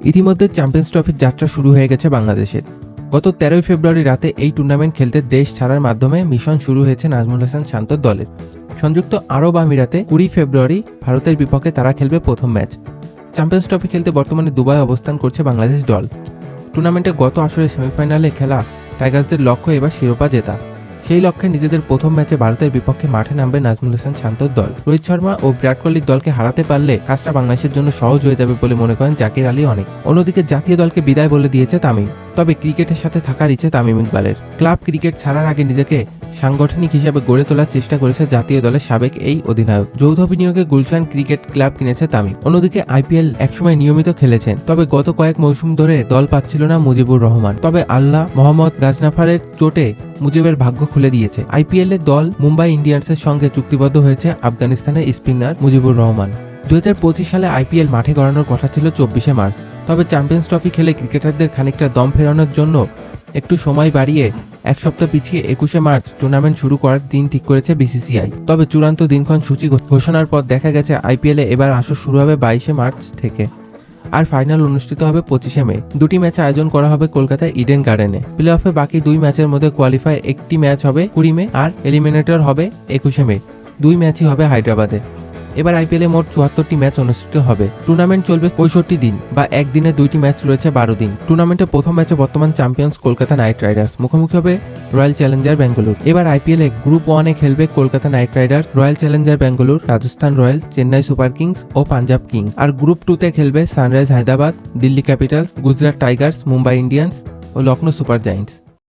ইতিমধ্যে চ্যাম্পিয়ন্স ট্রফির যাত্রা শুরু হয়ে গেছে বাংলাদেশের। গত 13 ফেব্রুয়ারি রাতে এই টুর্নামেন্ট খেলতে দেশ ছাড়ার মাধ্যমে মিশন শুরু হয়েছে নাজমুল হাসান শান্তর দলের। সংযুক্ত আরব আমিরাতে 20 ফেব্রুয়ারি ভারতের বিপক্ষে তারা খেলবে প্রথম ম্যাচ। চ্যাম্পিয়ন্স ট্রফি খেলতে বর্তমানে দুবাই অবস্থান করছে বাংলাদেশ দল। টুর্নামেন্টে গত আসরে সেমিফাইনালে খেলা টাইগার্সদের লক্ষ্য এবার শিরোপা জেতা। সেই লক্ষ্যে নিজেদের প্রথম ম্যাচে ভারতের বিপক্ষে মাঠে নামবে নাজমুল হাসান শান্তর দল। রোহিত শর্মা ও বিরাট কোহলির দলকে হারাতে পারলে কাজটা বাংলাদেশের জন্য সহজ হয়ে যাবে বলে মনে করেন জাকির আলী অনেক। অন্যদিকে জাতীয় দলকে বিদায় বলে দিয়েছে তামিম। তবে ক্রিকেটের সাথে থাকার ইচ্ছে তামিম ইকবালের। ক্লাব ক্রিকেট ছাড়ার আগে নিজেকে সাংগঠনিক হিসেবে গড়ে তোলার চেষ্টা করেছে জাতীয় দলের সাবেক এই অধিনায়ক। যৌথ বিনিয়োগে গুলশান ক্রিকেট ক্লাব কিনেছে তামিম। অন্যদিকে আইপিএল একসময় নিয়মিত খেলেছেন, তবে গত কয়েক মৌসুম ধরে দল পাচ্ছিল না মুজিবুর রহমান। তবে আল্লাহ মোহাম্মদ গাজনাফারের চোটে মুজিবের ভাগ্য খুলে দিয়েছে। আইপিএল এর দল মুম্বাই ইন্ডিয়ান্সের সঙ্গে চুক্তিবদ্ধ হয়েছে আফগানিস্তানের স্পিনার মুজিবুর রহমান। 2025 সালে আইপিএল মাঠে গড়ানোর কথা ছিল 24 মার্চ। তবে চ্যাম্পিয়ন্স ট্রফি খেলে ক্রিকেটারদের খানিকটা দম ফেরানোর জন্য একটু সময় বাড়িয়ে এক সপ্তাহ পিছিয়ে 21 মার্চ টুর্নামেন্ট শুরু করার দিন ঠিক করেছে বিসিসিআই। তবে চূড়ান্ত দিনক্ষণ সূচি ঘোষণার পর দেখা গেছে আইপিএলে এবার আসর শুরু হবে 22 মার্চ থেকে, আর ফাইনাল অনুষ্ঠিত হবে 25 মে। দুটি ম্যাচ আয়োজন করা হবে কলকাতার ইডেন গার্ডেনে। প্লে অফে বাকি দুই ম্যাচের মধ্যে কোয়ালিফায়ার একটি ম্যাচ হবে 20 মে আর এলিমিনেটর হবে 21 মে। দুই ম্যাচই হবে হায়দ্রাবাদে। এবার আইপিএলে মোট 74টি ম্যাচ অনুষ্ঠিত হবে। টুর্নামেন্ট চলবে 65 দিন বা একদিনে দুইটি ম্যাচ রয়েছে 12 দিন। টুর্নামেন্টের প্রথম ম্যাচে বর্তমান চ্যাম্পিয়ন্স কলকাতা নাইট রাইডার্স মুখোমুখি হবে রয়্যাল চ্যালেঞ্জার ব্যাঙ্গালোর। এবার আইপিএলে গ্রুপ 1-এ খেলবে Kolkata Knight Riders, Royal Challenger Bangalore, Rajasthan Royals, Chennai Super Kings ও পাঞ্জাব কিংস। আর গ্রুপ 2-তে খেলবে Sunrise Hyderabad, Delhi Capitals, Gujarat Tigers, Mumbai Indians ও লখনৌ সুপার জায়ান্টস।